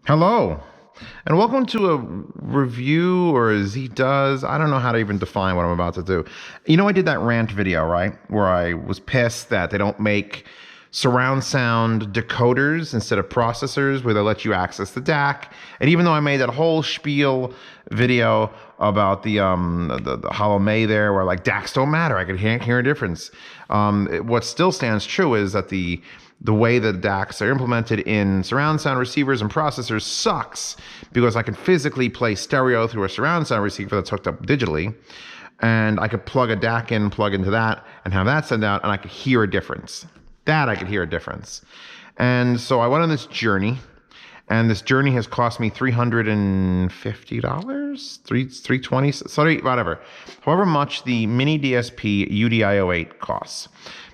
Hello, and welcome to a review, or as he does. I don't know how to even define what I'm about to do. You know, I did that rant video, right? Where I was pissed that they don't make surround sound decoders instead of processors where they let you access the DAC. And even though I made that whole spiel video about the hollow May there, where like DACs don't matter, I could hear a difference. What still stands true is that the way that DACs are implemented in surround sound receivers and processors sucks, because I can physically play stereo through a surround sound receiver that's hooked up digitally, and I could plug a DAC in, plug into that, and have that send out, and I could hear a difference. I could hear a difference. And so I went on this journey, and this journey has cost me $350, $320, sorry, whatever. However much the miniDSP UDIO-8 costs.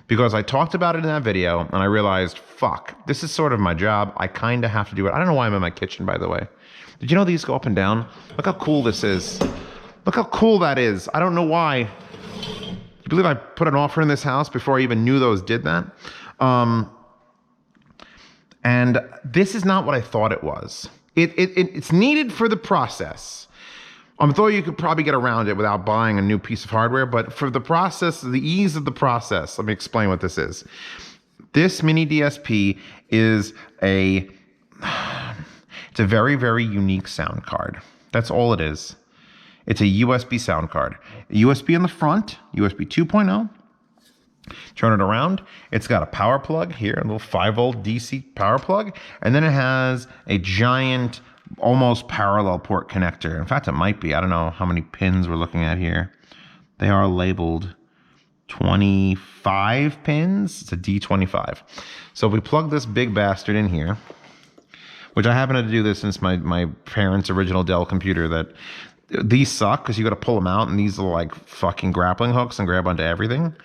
Because I talked about it in that video, and I realized, fuck, this is sort of my job. I kind of have to do it. I don't know why I'm in my kitchen, by the way. Did you know these go up and down? Look how cool this is. Look how cool that is. I don't know why. You believe I put an offer in this house before I even knew those did that? And this is not what I thought it was. It's needed for the process. I thought you could probably get around it without buying a new piece of hardware, but for the process, the ease of the process, let me explain what this is. This miniDSP is it's a very, very unique sound card. That's all it is. It's a USB sound card. USB in the front, USB 2.0. Turn it around. It's got a power plug here, a little 5-volt DC power plug, and then it has a giant, almost parallel port connector. In fact, it might be. I don't know how many pins we're looking at here. They are labeled 25 pins. It's a D25. So we plug this big bastard in here, which I happen to do this since my parents' original Dell computer. That these suck because you got to pull them out, and these are like fucking grappling hooks and grab onto everything.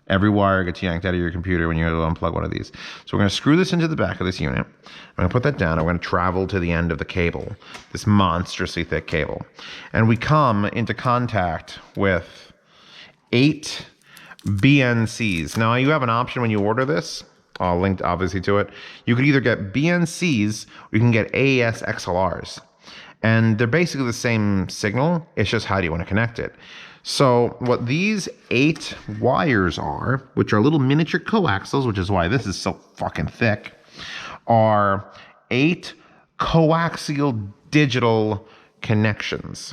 Every wire gets yanked out of your computer when you unplug one of these. So we're going to screw this into the back of this unit. I'm going to put that down. I'm going to travel to the end of the cable, this monstrously thick cable. And we come into contact with 8 BNCs. Now, you have an option when you order this. I'll link obviously to it. You could either get BNCs or you can get AES XLRs. And they're basically the same signal. It's just how do you want to connect it. So what these 8 wires are, which are little miniature coaxials, which is why this is so fucking thick, are 8 coaxial digital connections.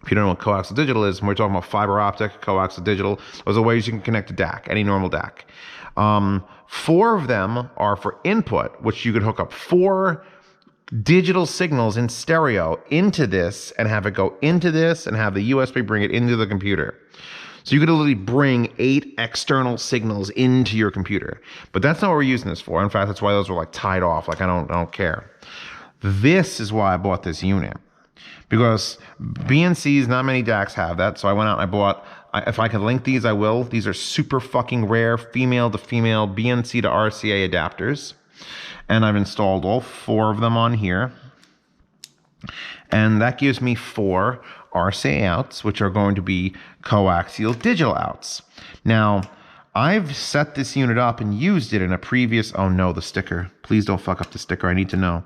If you don't know what coaxial digital is, when we're talking about fiber optic, coaxial digital, those are ways you can connect a DAC, any normal DAC. 4 of them are for input, which you could hook up 4 digital signals in stereo into this and have it go into this and have the USB bring it into the computer. So you could literally bring 8 external signals into your computer. But that's not what we're using this for. In fact, that's why those were like tied off. Like I don't care. This is why I bought this unit. Because BNCs, not many DACs have that. So I went out and I bought, if I can link these, I will. These are super fucking rare female to female BNC to RCA adapters. And I've installed all 4 of them on here. And that gives me 4 RCA outs, which are going to be coaxial digital outs. Now, I've set this unit up and used it in a previous, oh no, the sticker. Please don't fuck up the sticker, I need to know.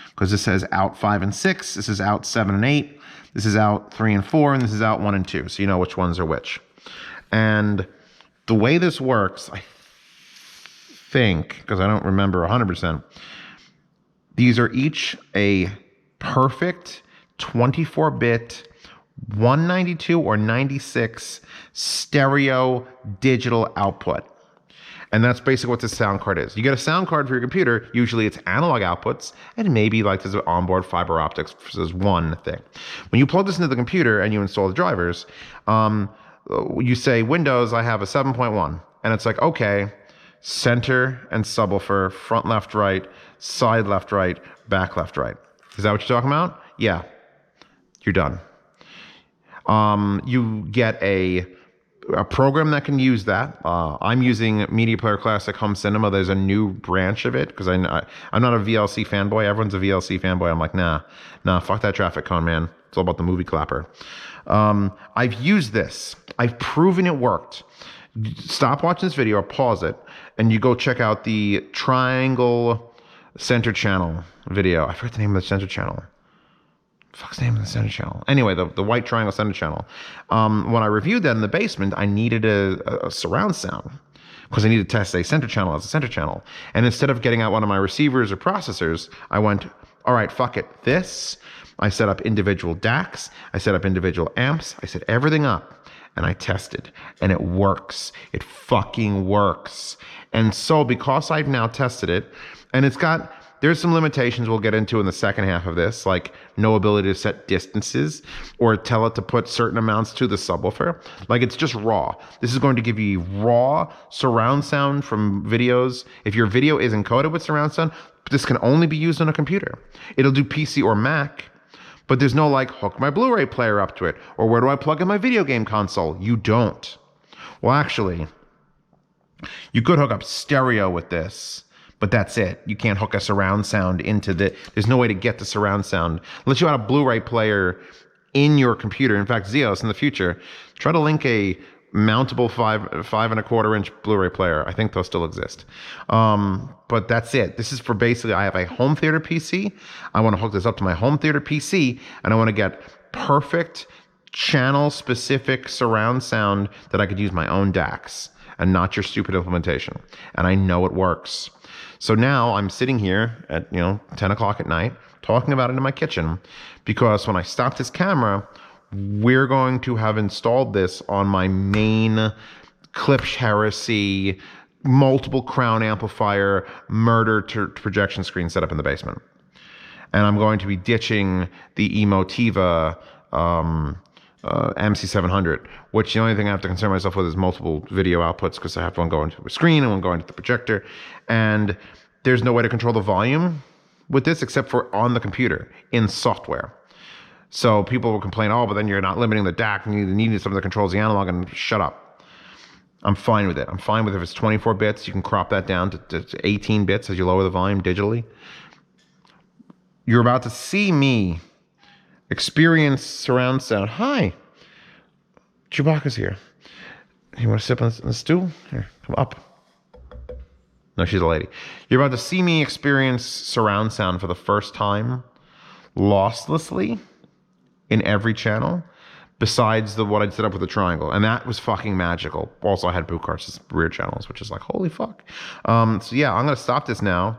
Because this says out 5 and 6, this is out 7 and 8, this is out 3 and 4, and this is out 1 and 2. So you know which ones are which. And the way this works, I think, because I don't remember 100%, these are each a perfect 24-bit 192 or 96 stereo digital output. And that's basically what this sound card is. You get a sound card for your computer, usually it's analog outputs, and maybe like there's an onboard fiber optics, there's one thing. When you plug this into the computer and you install the drivers, you say, Windows, I have a 7.1. And it's like, okay, center and subwoofer, front left right, side left right, back left right. Is that what you're talking about? Yeah. You're done. You get a program that can use that. I'm using Media Player Classic Home Cinema. There's a new branch of it because I'm not a VLC fanboy. Everyone's a VLC fanboy. I'm like, nah, fuck that traffic cone, man. It's all about the movie clapper. I've used this. I've proven it worked. Stop watching this video or pause it, and you go check out the triangle center channel video. I forget the name of the center channel. Fuck's the name of the center channel. Anyway, the white triangle center channel. When I reviewed that in the basement, I needed a surround sound because I needed to test a center channel as a center channel. And instead of getting out one of my receivers or processors, I went, all right, fuck it. I set up individual DACs. I set up individual amps. I set everything up and I tested and it works. It fucking works. And so because I've now tested it and there's some limitations we'll get into in the second half of this, like no ability to set distances or tell it to put certain amounts to the subwoofer. Like it's just raw. This is going to give you raw surround sound from videos. If your video is encoded with surround sound, this can only be used on a computer. It'll do PC or Mac, but there's no like hook my Blu-ray player up to it or where do I plug in my video game console? You don't. Well, actually, you could hook up stereo with this. But that's it. You can't hook a surround sound into there's no way to get the surround sound. Unless you had a Blu-ray player in your computer. In fact, Zeos in the future, try to link a mountable 5.25 inch Blu-ray player. I think those still exist. But that's it. This is for basically, I have a home theater PC. I want to hook this up to my home theater PC and I want to get perfect channel specific surround sound that I could use my own DACs and not your stupid implementation. And I know it works. So now I'm sitting here at 10 o'clock at night talking about it in my kitchen because when I stop this camera, we're going to have installed this on my main Klipsch Heresy multiple crown amplifier murder projection screen set up in the basement. And I'm going to be ditching the Emotiva MC700, which the only thing I have to concern myself with is multiple video outputs because I have one going to a screen and one going to the projector. And there's no way to control the volume with this except for on the computer in software. So people will complain, oh, but then you're not limiting the DAC and you need something that controls the analog, and shut up. I'm fine with it. I'm fine with if it's 24 bits, you can crop that down to 18 bits as you lower the volume digitally. You're about to see me experience surround sound. Hi, Chewbacca's here. You want to sit on the stool? Here, come up. No, she's a lady. You're about to see me experience surround sound for the first time, losslessly, in every channel, besides what I set up with the triangle, and that was fucking magical. Also, I had boot carts, rear channels, which is like holy fuck. So yeah, I'm gonna stop this now,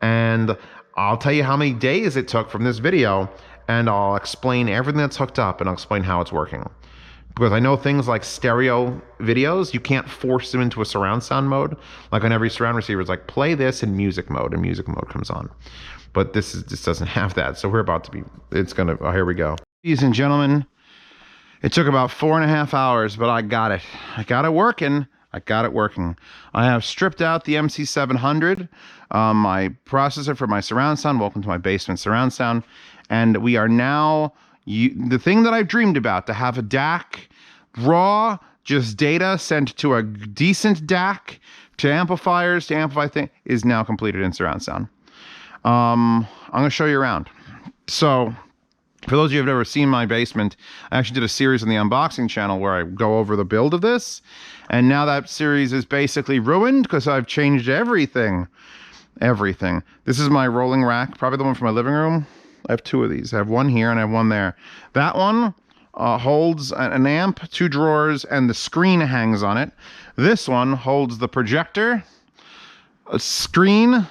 and I'll tell you how many days it took from this video. And I'll explain everything that's hooked up and I'll explain how it's working. Because I know things like stereo videos, you can't force them into a surround sound mode. Like on every surround receiver, it's like play this in music mode and music mode comes on. But this doesn't have that. So we're about to be, here we go. Ladies and gentlemen, it took about 4.5 hours, but I got it. I got it working. I have stripped out the MC700, my processor for my surround sound. Welcome to my basement surround sound. And we are now, the thing that I've dreamed about, to have a DAC, raw, just data sent to a decent DAC, to amplifiers, to amplify thing, is now completed in surround sound. I'm going to show you around. So, for those of you who have never seen my basement, I actually did a series on the unboxing channel where I go over the build of this. And now that series is basically ruined because I've changed everything. Everything. This is my rolling rack, probably the one for my living room. I have two of these. I have one here and I have one there. That one holds an amp, 2 drawers, and the screen hangs on it. This one holds the projector, a screen,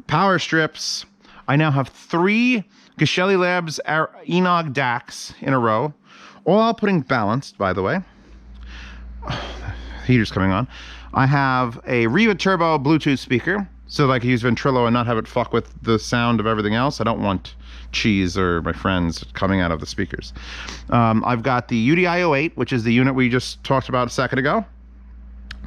power strips. I now have 3 Geshelli Labs Enog DACs in a row, all outputting balanced, by the way. Heater's coming on. I have a Rca Turbo Bluetooth speaker, so that I can use Ventrilo and not have it fuck with the sound of everything else. I don't want cheese or my friends coming out of the speakers. I've got the UDIO-8, which is the unit we just talked about a second ago,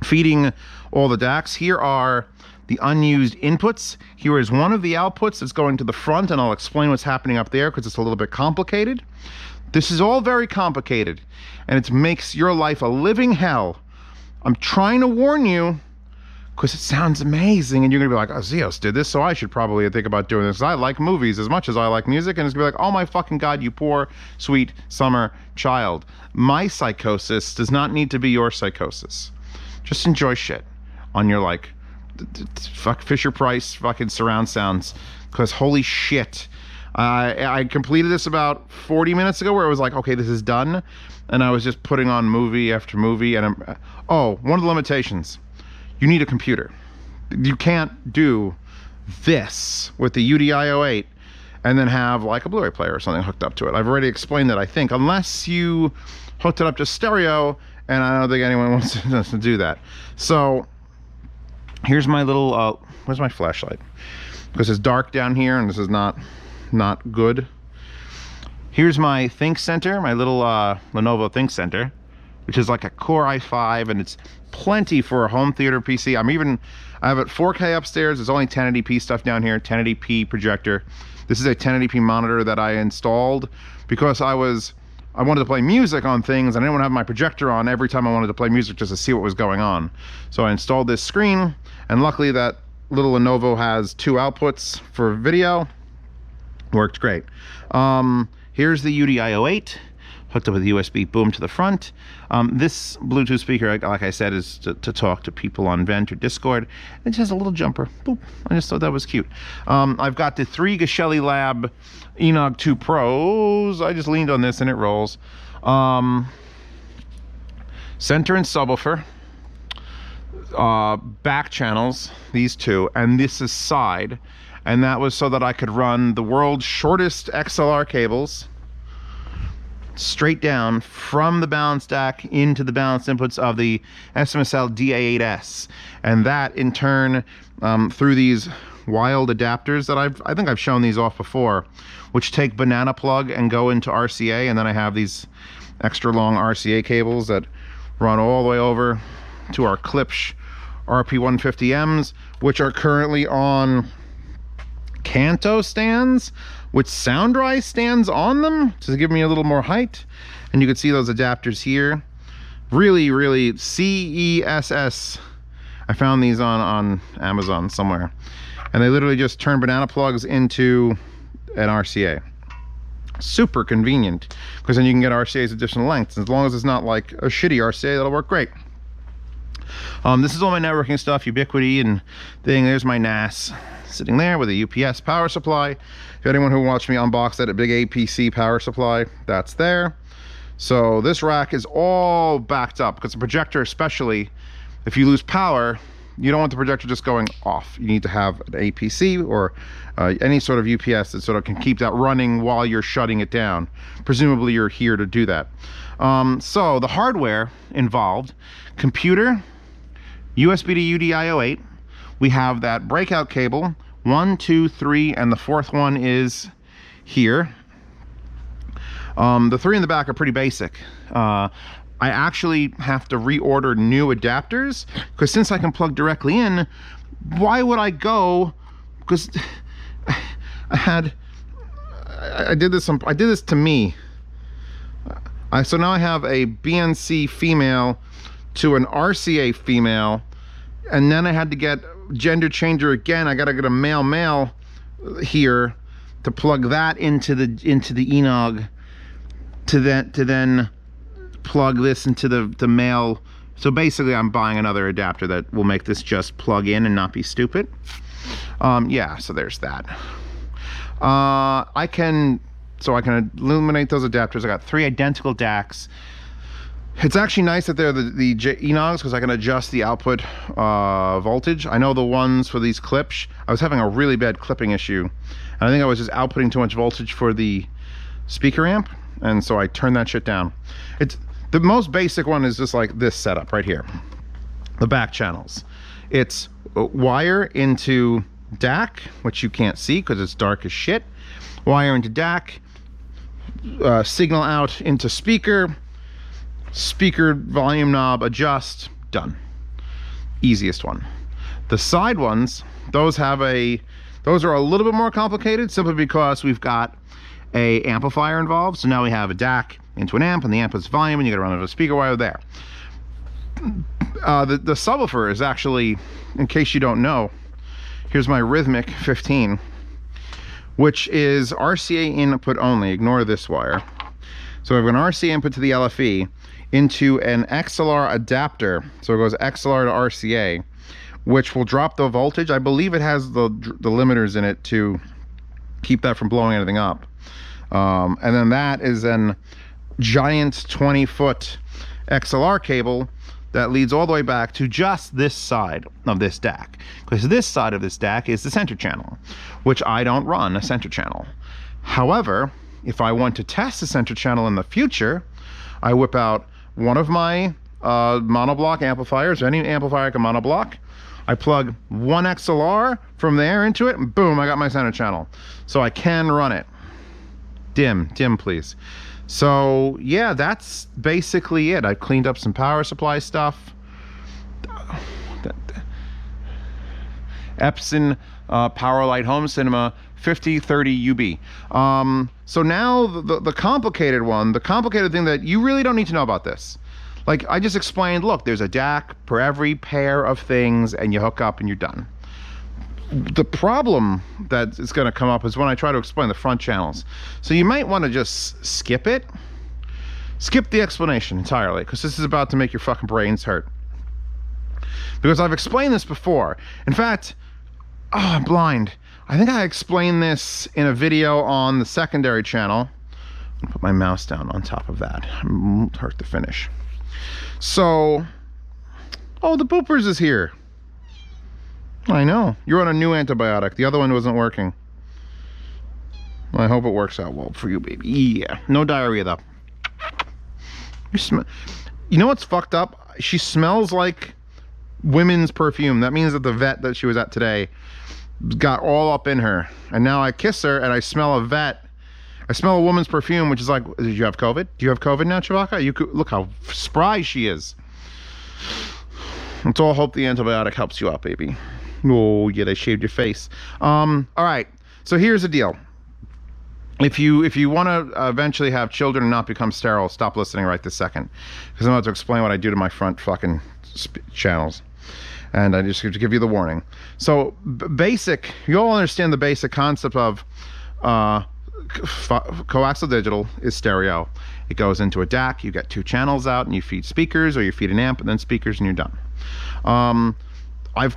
feeding all the DACs. Here are the unused inputs. Here is one of the outputs that's going to the front, and I'll explain what's happening up there because it's a little bit complicated. This is all very complicated, and it makes your life a living hell. I'm trying to warn you because it sounds amazing, and you're gonna be like, oh, Zeos did this, so I should probably think about doing this. I like movies as much as I like music, and it's gonna be like, oh my fucking God, you poor, sweet summer child. My psychosis does not need to be your psychosis. Just enjoy shit on your, like, fuck Fisher Price fucking surround sounds, because holy shit. I completed this about 40 minutes ago, where it was like, okay, this is done, and I was just putting on movie after movie. And one of the limitations, you need a computer. You can't do this with the UDIO-8 and then have like a Blu-ray player or something hooked up to it. I've already explained that, I think, unless you hooked it up to stereo, and I don't think anyone wants to do that. So here's my little where's my flashlight, because it's dark down here and this is not good. Here's my Think Center, my little Lenovo Think Center, which is like a Core i5, and it's plenty for a home theater PC. I have it 4K upstairs. There's only 1080p stuff down here, 1080p projector. This is a 1080p monitor that I installed because I wanted to play music on things, and I didn't want to have my projector on every time I wanted to play music just to see what was going on. So I installed this screen, and luckily that little Lenovo has 2 outputs for video. Worked great. Here's the UDIO-8 hooked up with a USB boom to the front. This Bluetooth speaker, like I said, is to talk to people on Vent or Discord. It just has a little jumper. Boop. I just thought that was cute. I've got the 3 Geshelli Lab Enog 2 Pros. I just leaned on this and it rolls. Center and subwoofer. Back channels, these 2, and this is side. And that was so that I could run the world's shortest XLR cables straight down from the balance stack into the balance inputs of the SMSL DA8S, and that in turn through these wild adapters that I think I've shown these off before, which take banana plug and go into RCA, and then I have these extra long RCA cables that run all the way over to our Klipsch RP150Ms, which are currently on Kanto stands with SoundRise stands on them to give me a little more height. And you can see those adapters here. Really, really CESS. I found these on Amazon somewhere. And they literally just turn banana plugs into an RCA. Super convenient, because then you can get RCA's additional lengths. As long as it's not like a shitty RCA, that'll work great. This is all my networking stuff, Ubiquiti and thing. There's my NAS sitting there with a UPS power supply. If anyone who watched me unbox that, a big APC power supply, that's there. So this rack is all backed up, because the projector, especially if you lose power, you don't want the projector just going off. You need to have an APC or any sort of UPS that sort of can keep that running while you're shutting it down. Presumably you're here to do that. So the hardware involved: computer, USB to UDIO-8. We have that breakout cable, 1, 2, 3, and the 4th one is here. The 3 in the back are pretty basic. I actually have to reorder new adapters, because since I can plug directly in, why would I go? Because I did this to me. So now I have a BNC female to an RCA female, and then I had to get gender changer again. I gotta get a male here to plug that into the Enog to then plug this into the male. So basically I'm buying another adapter that will make this just plug in and not be stupid. Yeah, so there's that. I can illuminate those adapters. I got 3 identical DACs. It's actually nice that they're the Enogs, because I can adjust the output voltage. I know the ones for these Klipsch, I was having a really bad clipping issue, and I think I was just outputting too much voltage for the speaker amp, and so I turned that shit down. It's the most basic one is just like this setup right here. The back channels. It's wire into DAC, which you can't see because it's dark as shit. Wire into DAC, signal out into speaker volume knob, adjust, done. Easiest one. The side ones, those are a little bit more complicated, simply because we've got a amplifier involved. So now we have a DAC into an amp, and the amp is volume, and you gotta run a speaker wire there. The subwoofer is actually, in case you don't know, here's my Rhythmic 15, which is RCA input only. Ignore this wire. So we have an RCA input to the LFE into an XLR adapter. So it goes XLR to RCA which will drop the voltage. I believe it has the limiters in it to keep that from blowing anything up. And then that is an giant 20-foot XLR cable that leads all the way back to just this side of this DAC, because this side of this DAC is the center channel, which I don't run a center channel. However, if I want to test the center channel in the future, I whip out one of my monoblock amplifiers, any amplifier I can monoblock. I plug one XLR from there into it, and boom, I got my center channel. So I can run it. Dim please. So yeah, that's basically it. I cleaned up some power supply stuff. Epson Powerlight Home Cinema 5030 UB. So now the complicated one, the complicated thing that you really don't need to know about this. Like I just explained, look, there's a DAC per every pair of things and you hook up and you're done. The problem that is going to come up is when I try to explain the front channels. So you might want to just skip it. Skip the explanation entirely, because this is about to make your fucking brains hurt. Because I've explained this before. In fact, I'm blind. I think I explained this in a video on the secondary channel. I'll put my mouse down on top of that. It won't hurt the finish. So, oh, the Boopers is here. I know. You're on a new antibiotic. The other one wasn't working. I hope it works out well for you, baby. Yeah. No diarrhea, though. You know what's fucked up? She smells like women's perfume. That means that the vet that she was at today got all up in her. And now I kiss her and I smell a vet. I smell a woman's perfume, which is like, did you have COVID? Do you have COVID now, Chewbacca? You could, look how spry she is. Let's all hope the antibiotic helps you out, baby. Oh, yeah, they shaved your face. All right, so here's the deal. If you want to eventually have children and not become sterile, stop listening right this second, because I'm about to explain what I do to my front fucking channels. And I just have to give you the warning. So basic, you all understand the basic concept of coaxial digital is stereo. It goes into a DAC, you get two channels out, and you feed speakers, or you feed an amp and then speakers, and you're done. I've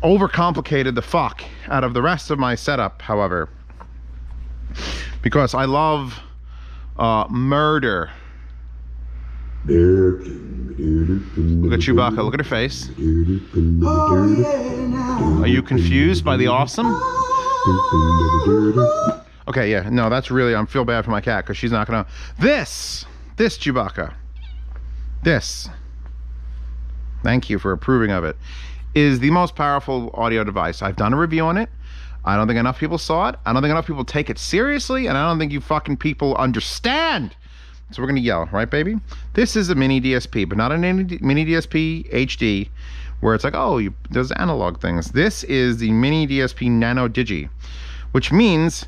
overcomplicated the fuck out of the rest of my setup, however, because I love murder. Look at Chewbacca, look at her face. Are you confused by the awesome? Okay, yeah, no, that's really, I feel bad for my cat because she's not gonna. This Chewbacca, thank you for approving of it, is the most powerful audio device. I've done a review on it. I don't think enough people saw it. I don't think enough people take it seriously, and I don't think you fucking people understand. So we're gonna yell, right, baby? This is a miniDSP, but not a miniDSP HD, where it's like, oh, there's analog things. This is the miniDSP Nano Digi, which means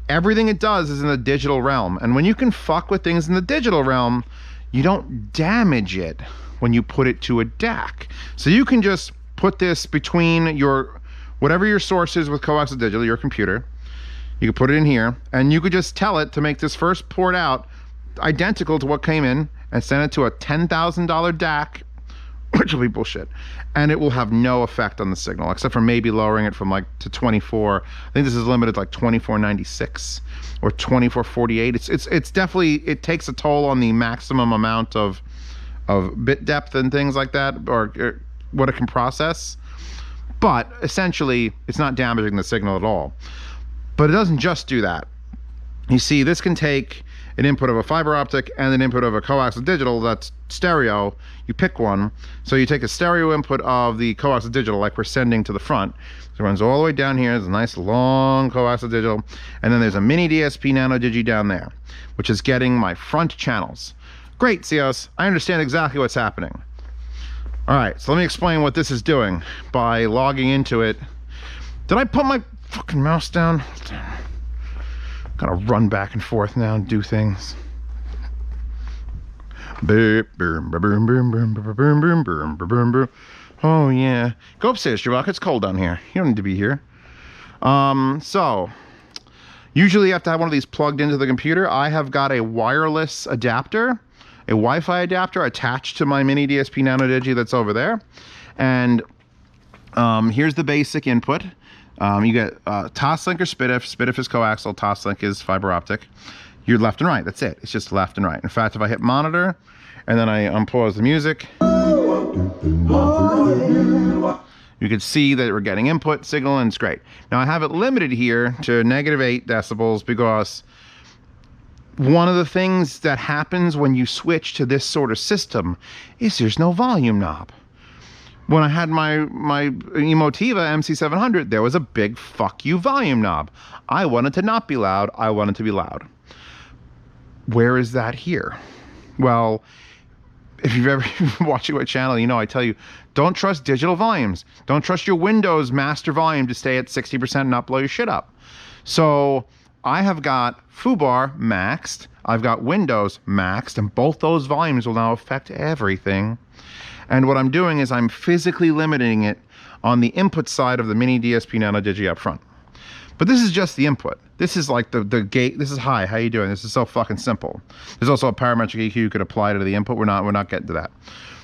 everything it does is in the digital realm. And when you can fuck with things in the digital realm, you don't damage it when you put it to a DAC. So you can just put this between your, whatever your source is with coaxial digital, your computer, you can put it in here, and you could just tell it to make this first port out identical to what came in and send it to a $10,000 DAC, which will be bullshit, and it will have no effect on the signal except for maybe lowering it from like to 24. I think this is limited to like 2496 or 2448. It's definitely, it takes a toll on the maximum amount of bit depth and things like that, or what it can process. But essentially, it's not damaging the signal at all. But it doesn't just do that. You see, this can take an input of a fiber optic and an input of a coaxial digital that's stereo. You pick one. So you take a stereo input of the coaxial digital, like we're sending to the front. So it runs all the way down here. There's a nice long coaxial digital. And then there's a miniDSP Nano Digi down there, which is getting my front channels. Great, Cios. I understand exactly what's happening. All right, so let me explain what this is doing by logging into it. Did I put my fucking mouse down? Gotta run back and forth now and do things. Oh yeah. Go upstairs, Chewbacca. It's cold down here. You don't need to be here. So usually you have to have one of these plugged into the computer. I have got a wireless adapter, a Wi-Fi adapter attached to my miniDSP Nano Digi that's over there. And Here's the basic input. You get Toslink or SPDIF. SPDIF is coaxial, Toslink is fiber optic. You're left and right, that's it. It's just left and right. In fact, if I hit monitor and then I unpause the music, you can see that we're getting input signal and it's great. Now I have it limited here to -8 decibels because one of the things that happens when you switch to this sort of system is there's no volume knob. When I had my Emotiva MC700, there was a big fuck you volume knob. I wanted to not be loud, I wanted to be loud. Where is that here? Well, if you've ever been watching my channel, you know I tell you, don't trust digital volumes. Don't trust your Windows master volume to stay at 60% and not blow your shit up. So I have got foobar maxed, I've got Windows maxed, and both those volumes will now affect everything. And what I'm doing is I'm physically limiting it on the input side of the miniDSP Nano Digi up front. But this is just the input. This is like the gate. This is hi, how you doing? This is so fucking simple. There's also a parametric EQ you could apply to the input. We're not getting to that.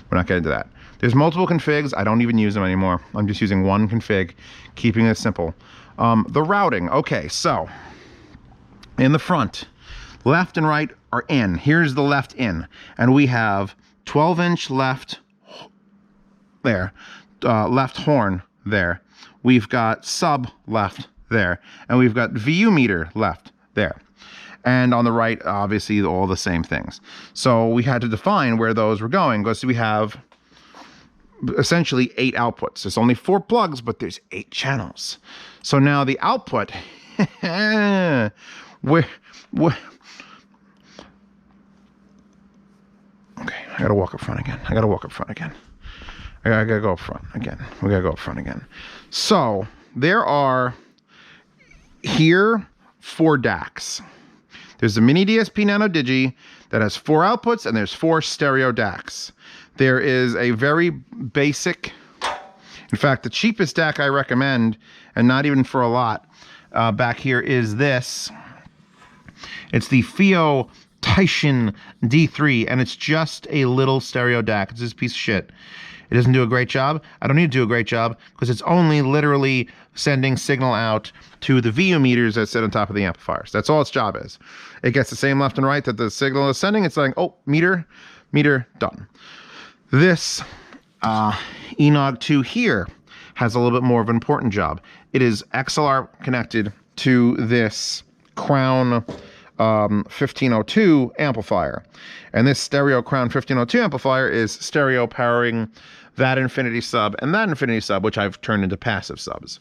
We're not getting to that. There's multiple configs. I don't even use them anymore. I'm just using one config, keeping it simple. The routing. Okay, so in the front, left and right are in. Here's the left in, and we have 12-inch left there, left horn there. We've got sub left there, and we've got VU meter left there. And on the right, obviously, all the same things. So we had to define where those were going, because we have essentially 8 outputs. There's only 4 plugs, but there's 8 channels. So now the output, where okay, I gotta walk up front again. I gotta go up front again. We gotta go up front again. So there are here 4 DACs. There's a miniDSP Nano Digi that has 4 outputs, and there's 4 stereo DACs. There is a very basic, in fact, the cheapest DAC I recommend, and not even for a lot, back here is this. It's the FIO Taishin D3, and it's just a little stereo DAC. It's this piece of shit. It doesn't do a great job. I don't need to do a great job because it's only literally sending signal out to the VU meters that sit on top of the amplifiers. That's all its job is. It gets the same left and right that the signal is sending. It's like, oh, meter, done. This Enog 2 here has a little bit more of an important job. It is XLR connected to this Crown 1502 amplifier. And this stereo Crown 1502 amplifier is stereo powering that infinity sub and that infinity sub, which I've turned into passive subs.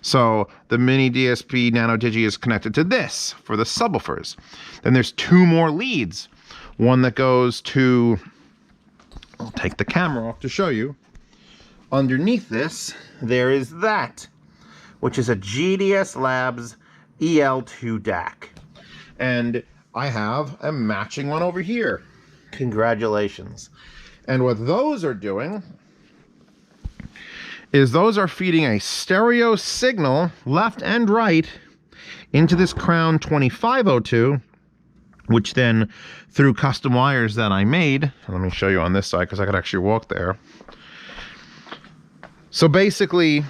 So the miniDSP Nano Digi is connected to this for the subwoofers. Then there's 2 more leads. One that goes to, I'll take the camera off to show you. Underneath this, there is that, which is a GDS Labs EL2 DAC. And I have a matching one over here. Congratulations. And what those are doing is those are feeding a stereo signal left and right into this Crown 2502, which then through custom wires that I made, let me show you on this side because I could actually walk there. So basically,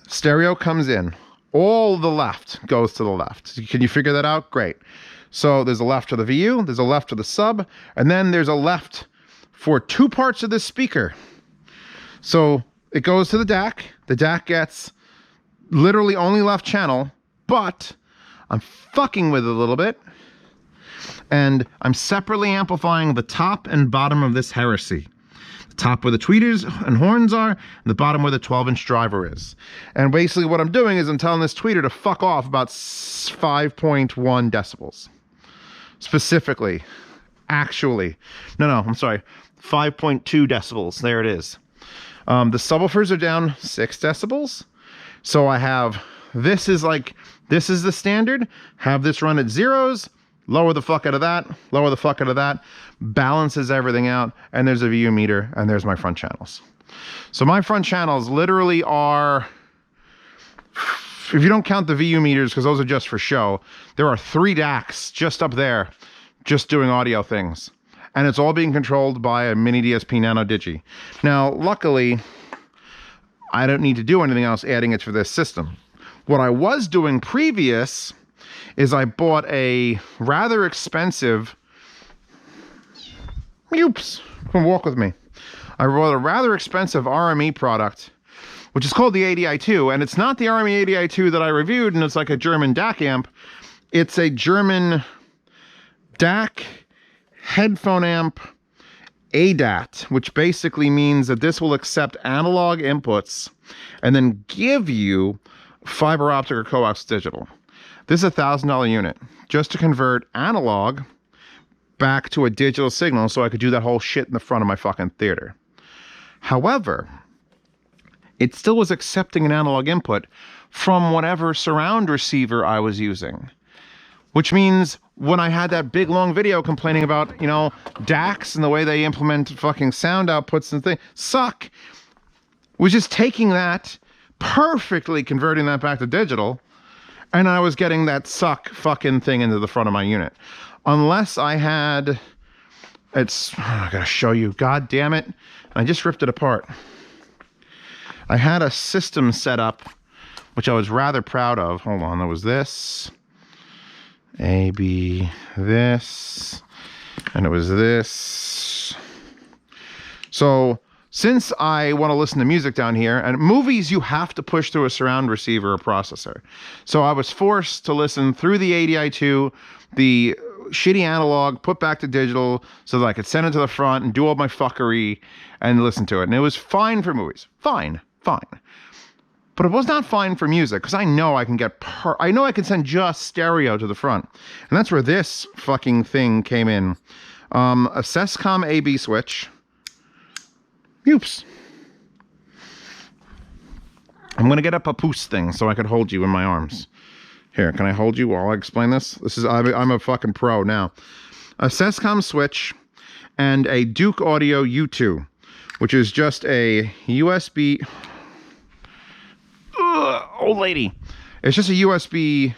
stereo comes in. All the left goes to the left. Can you figure that out? Great. So there's a left to the VU, there's a left to the sub, and then there's a left for 2 parts of this speaker. So it goes to the DAC. The DAC gets literally only left channel, but I'm fucking with it a little bit. And I'm separately amplifying the top and bottom of this heresy. The top where the tweeters and horns are, and the bottom where the 12-inch driver is. And basically what I'm doing is I'm telling this tweeter to fuck off about 5.1 decibels. Specifically. Actually. No, I'm sorry. 5.2 decibels. There it is. The subwoofers are down 6 decibels. So I have, this is the standard. Have this run at zeros. Lower the fuck out of that, lower the fuck out of that, balances everything out, and there's a VU meter, and there's my front channels. So my front channels literally are, if you don't count the VU meters, because those are just for show, there are 3 DACs just up there, just doing audio things. And it's all being controlled by a miniDSP Nano Digi. Now, luckily, I don't need to do anything else adding it for this system. What I was doing previous is I bought a rather expensive, come walk with me. I bought a rather expensive RME product, which is called the ADI2, and it's not the RME ADI2 that I reviewed, and it's like a German DAC amp. It's a German DAC headphone amp ADAT, which basically means that this will accept analog inputs and then give you fiber optic or coax digital. This is a $1,000 unit just to convert analog back to a digital signal so I could do that whole shit in the front of my fucking theater. However, it still was accepting an analog input from whatever surround receiver I was using. Which means when I had that big long video complaining about, you know, DACs and the way they implement fucking sound outputs and things suck, was just taking that, perfectly converting that back to digital, and I was getting that suck fucking thing into the front of my unit. Unless I had, I gotta show you, god damn it, I just ripped it apart. I had a system set up, which I was rather proud of. Hold on, there was this, A, B, this, and it was this. So since I want to listen to music down here, and movies you have to push through a surround receiver or processor. So I was forced to listen through the ADI2, the shitty analog, put back to digital, so that I could send it to the front and do all my fuckery and listen to it. And it was fine for movies. Fine. But it was not fine for music, because I know I can I know I can send just stereo to the front. And that's where this fucking thing came in. A Sescom AB switch. Oops. I'm going to get a papoose thing so I could hold you in my arms. Here, can I hold you while I explain this? I'm a fucking pro now. A Sescom switch and a Duke Audio U2, which is just a USB... old lady. It's just a USB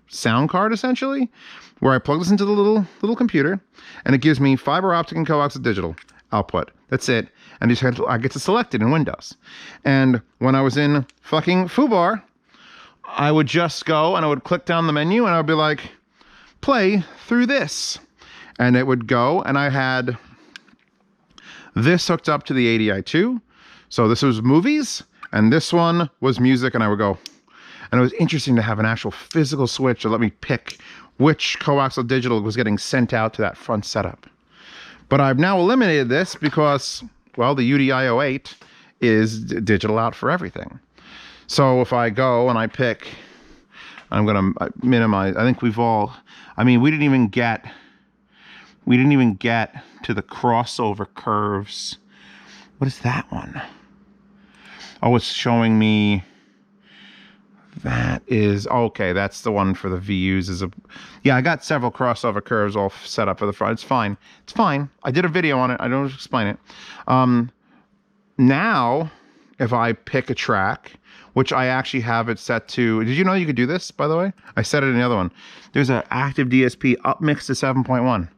sound card, essentially, where I plug this into the little computer, and it gives me fiber optic and coax digital output. That's it. And I get to select it in Windows. And when I was in fucking FooBar, I would just go and I would click down the menu and I would be like, play through this. And it would go, and I had this hooked up to the ADI2. So this was movies, and this one was music, and I would go. And it was interesting to have an actual physical switch to let me pick which coaxial digital was getting sent out to that front setup. But I've now eliminated this because, well, the UDIO-8 is digital out for everything. So if I go and I pick, I'm going to minimize. I think we've all, I mean, we didn't even get to the crossover curves. What is that one? Oh, it's showing me, that is, okay, that's the one for the VUs. Yeah, I got several crossover curves all set up for the front. It's fine. It's fine. I did a video on it. I don't explain it. Now, if I pick a track, which I actually have it set to, did you know you could do this, by the way? I set it in the other one. There's an active DSP upmix to 7.1.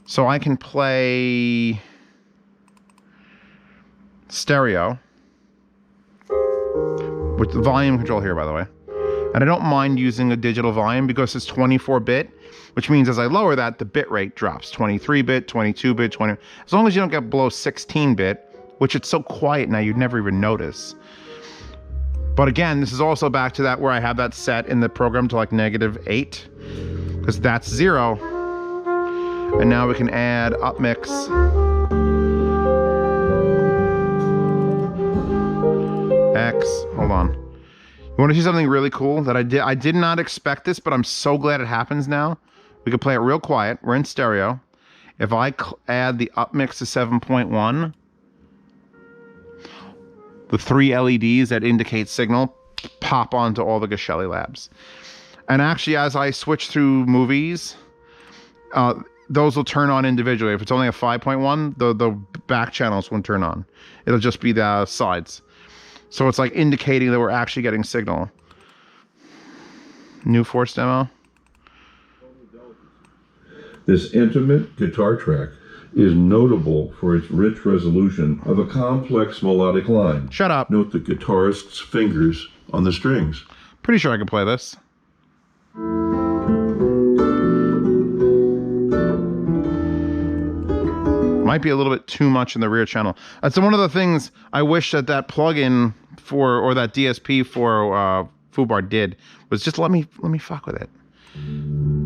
So I can play stereo with the volume control here, by the way. And I don't mind using a digital volume because it's 24-bit, which means as I lower that, the bit rate drops. 23-bit, 22-bit, 20. As long as you don't get below 16-bit, which it's so quiet now you'd never even notice. But again, this is also back to that where I have that set in the program to like -8, because that's 0. And now we can add upmix. X, hold on. You want to see something really cool that I did not expect this, but I'm so glad it happens now. We can play it real quiet. We're in stereo. If I add the upmix to 7.1, the 3 LEDs that indicate signal pop onto all the Geshelli labs. And actually, as I switch through movies, those will turn on individually. If it's only a 5.1, the back channels won't turn on. It'll just be the sides. So it's like indicating that we're actually getting signal. New Force demo. This intimate guitar track is notable for its rich resolution of a complex melodic line. Shut up. Note the guitarist's fingers on the strings. Pretty sure I can play this. Might be a little bit too much in the rear channel. That's one of the things I wish that plugin for, or that DSP for Foobar did, was just let me fuck with it.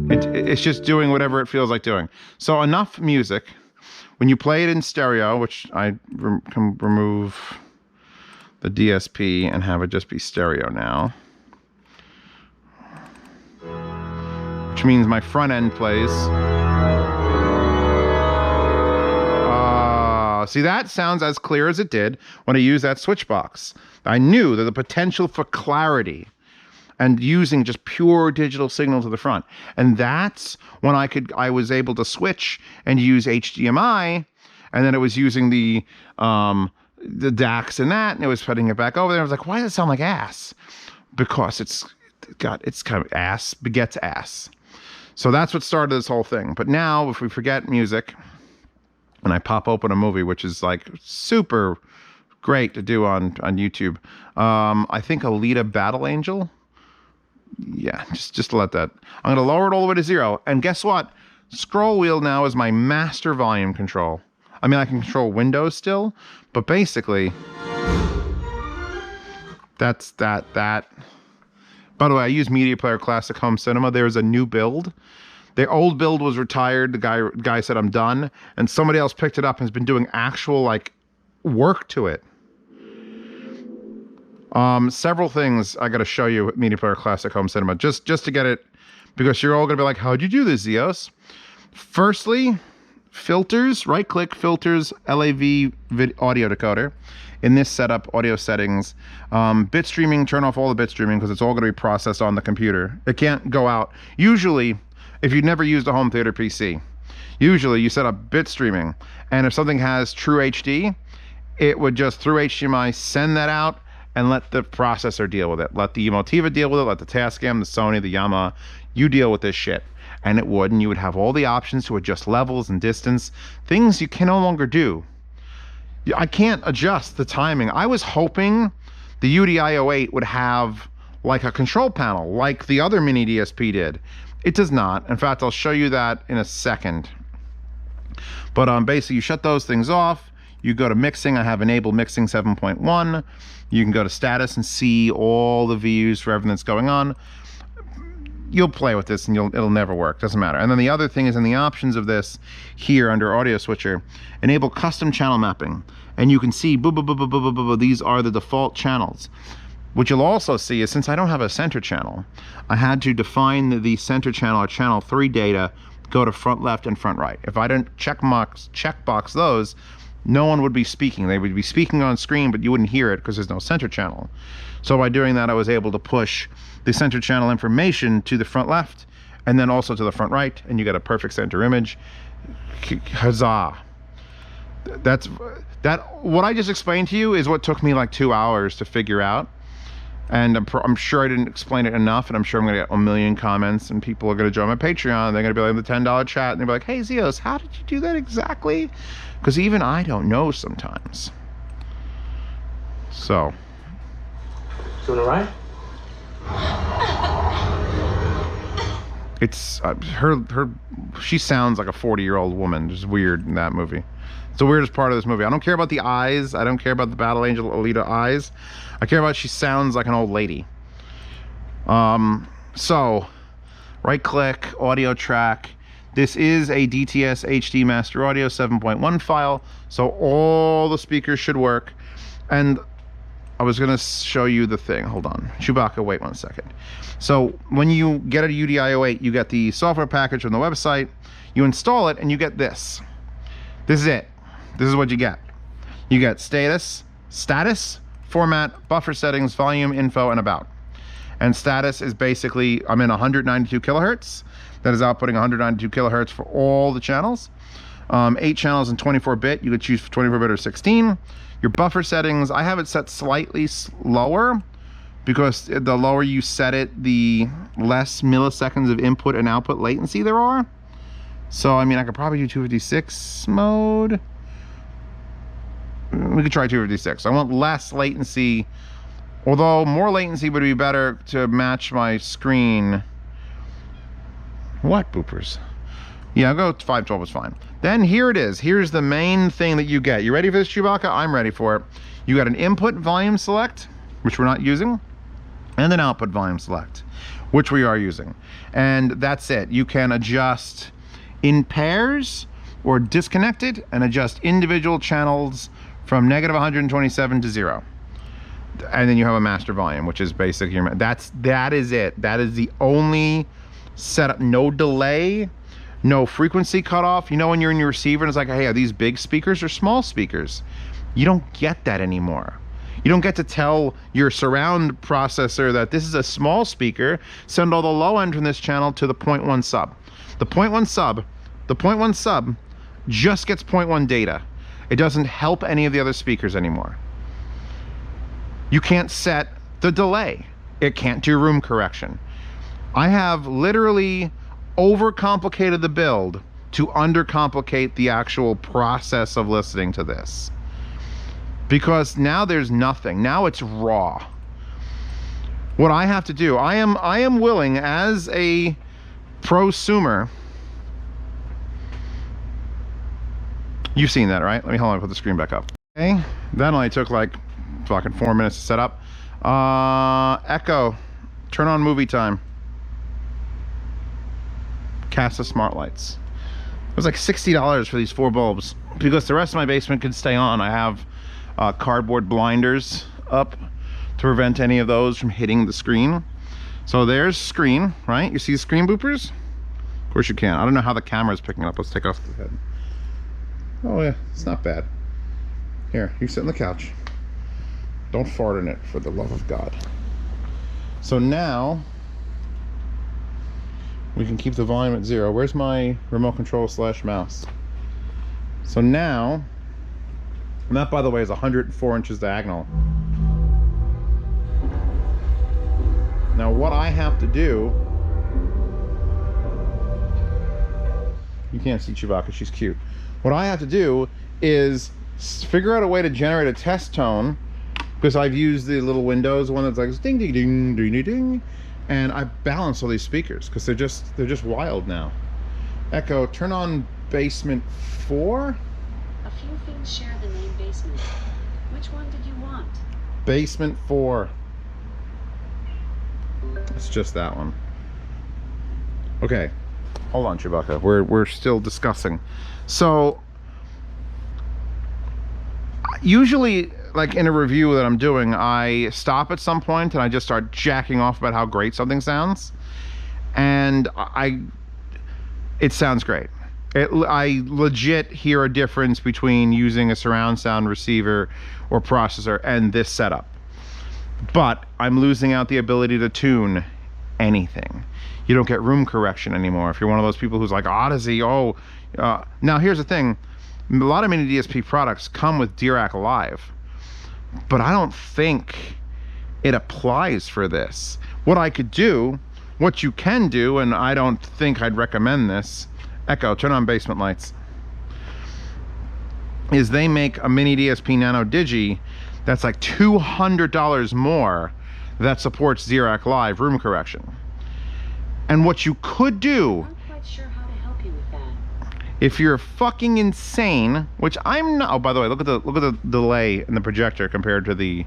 It's just doing whatever it feels like doing. So enough music. When you play it in stereo, which I can remove the DSP and have it just be stereo now, which means my front end plays. See, that sounds as clear as it did when I used that switch box. I knew that the potential for clarity and using just pure digital signal to the front. And that's when I was able to switch and use HDMI, and then it was using the DACs and that, and it was putting it back over there. I was like, why does it sound like ass? Because it's kind of ass begets ass. So that's what started this whole thing. But now, if we forget music, and I pop open a movie, which is like super great to do on YouTube. I think Alita Battle Angel. Yeah, just let that. I'm going to lower it all the way to 0. And guess what? Scroll wheel now is my master volume control. I mean, I can control Windows still, but basically, that's that. By the way, I use Media Player Classic Home Cinema. There's a new build. The old build was retired. The guy said, I'm done. And somebody else picked it up and has been doing actual, like, work to it. Several things I got to show you with Media Player Classic Home Cinema, just to get it, because you're all going to be like, how'd you do this, Zeos? Firstly, filters, right-click, filters, LAV audio decoder. In this setup, audio settings, bit streaming, turn off all the bit streaming because it's all going to be processed on the computer. It can't go out. Usually, if you've never used a home theater PC, usually you set up bit streaming, and if something has true HD, it would just through HDMI send that out and let the processor deal with it. Let the Emotiva deal with it, let the Tascam, the Sony, the Yamaha, you deal with this shit. And it would, and you would have all the options to adjust levels and distance, things you can no longer do. I can't adjust the timing. I was hoping the UDIO-8 would have like a control panel, like the other miniDSP did. It does not. In fact, I'll show you that in a second. But basically, you shut those things off. You go to mixing. I have enabled mixing 7.1. You can go to status and see all the views for everything that's going on. You'll play with this and it'll never work. Doesn't matter. And then the other thing is in the options of this here under audio switcher, enable custom channel mapping. And you can see these are the default channels. What you'll also see is, since I don't have a center channel, I had to define the center channel or channel 3 data, go to front left and front right. If I didn't checkbox those, no one would be speaking. They would be speaking on screen, but you wouldn't hear it because there's no center channel. So by doing that, I was able to push the center channel information to the front left and then also to the front right, and you get a perfect center image. Huzzah. What I just explained to you is what took me like 2 hours to figure out. And I'm sure I didn't explain it enough, and I'm sure I'm going to get a million comments, and people are going to join my Patreon. They're going to be like in the $10 chat, and they'll be like, hey, Zeos, how did you do that exactly? Because even I don't know sometimes. So. Doing all right? It's she sounds like a 40-year-old woman. It's weird in that movie. It's the weirdest part of this movie. I don't care about the eyes. I don't care about the Battle Angel Alita eyes. I care about she sounds like an old lady. So, right click, audio track. This is a DTS HD Master Audio 7.1 file, so all the speakers should work. And I was gonna show you the thing. Hold on, Chewbacca, wait 1 second. So when you get a UDIO-8, you get the software package from the website, you install it, and you get this. This is it. This is what you get. You get status, format, buffer settings, volume, info, and about. And status is basically, I'm in 192 kilohertz. That is outputting 192 kilohertz for all the channels. 8 channels in 24-bit. You could choose 24-bit or 16. Your buffer settings, I have it set slightly lower because the lower you set it, the less milliseconds of input and output latency there are. So, I mean, I could probably do 256 mode. We could try 256. I want less latency, although more latency would be better to match my screen. What boopers? Yeah, I'll go 512 is fine. Then here it is. Here's the main thing that you get. You ready for this, Chewbacca? I'm ready for it. You got an input volume select, which we're not using, and an output volume select, which we are using. And that's it. You can adjust in pairs or disconnected and adjust individual channels from -127 to 0. And then you have a master volume, which is basically your, that is it. That is the only setup. No delay, no frequency cutoff. You know, when you're in your receiver and it's like, hey, are these big speakers or small speakers? You don't get that anymore. You don't get to tell your surround processor that this is a small speaker, send all the low end from this channel to the 0.1 sub. The 0.1 sub just gets 0.1 data. It doesn't help any of the other speakers anymore. You can't set the delay. It can't do room correction. I have literally overcomplicated the build to undercomplicate the actual process of listening to this. Because now there's nothing. Now it's raw. What I have to do, I am willing as a prosumer. You've seen that, right? Let me hold on, put the screen back up. Okay, that only took like fucking 4 minutes to set up. Echo, turn on movie time. Cast the smart lights. It was like $60 for these 4 bulbs because the rest of my basement could stay on. I have cardboard blinders up to prevent any of those from hitting the screen. So there's screen, right? You see screen boopers? Of course you can. I don't know how the camera's picking up. Let's take off the head. Oh yeah, it's not bad. Here, you sit on the couch. Don't fart in it, for the love of God. So now we can keep the volume at 0. Where's my remote control / mouse? So now, and that by the way is 104 inches diagonal. Now what I have to do, you can't see Chewbacca, she's cute. What I have to do is figure out a way to generate a test tone, because I've used the little Windows one that's like ding ding ding ding ding ding, and I balance all these speakers because they're just wild now. Echo, turn on basement 4. A few things share the name basement. Which one did you want? Basement 4. It's just that one. Okay, hold on, Chewbacca. We're still discussing. So usually, like in a review that I'm doing, I stop at some point and I just start jacking off about how great something sounds, and it sounds great. I legit hear a difference between using a surround sound receiver or processor and this setup. But I'm losing out the ability to tune anything. You don't get room correction anymore. If you're one of those people who's like, Odyssey, now here's the thing. A lot of miniDSP products come with DRAC Live, but I don't think it applies for this. What I could do, what you can do, and I don't think I'd recommend this, Echo, turn on basement lights, is they make a miniDSP Nano Digi that's like $200 more that supports DRAC Live room correction. And what you could do, I'm not quite sure how to help you with that. if you're fucking insane, which I'm not. Oh, by the way, look at the delay in the projector compared to the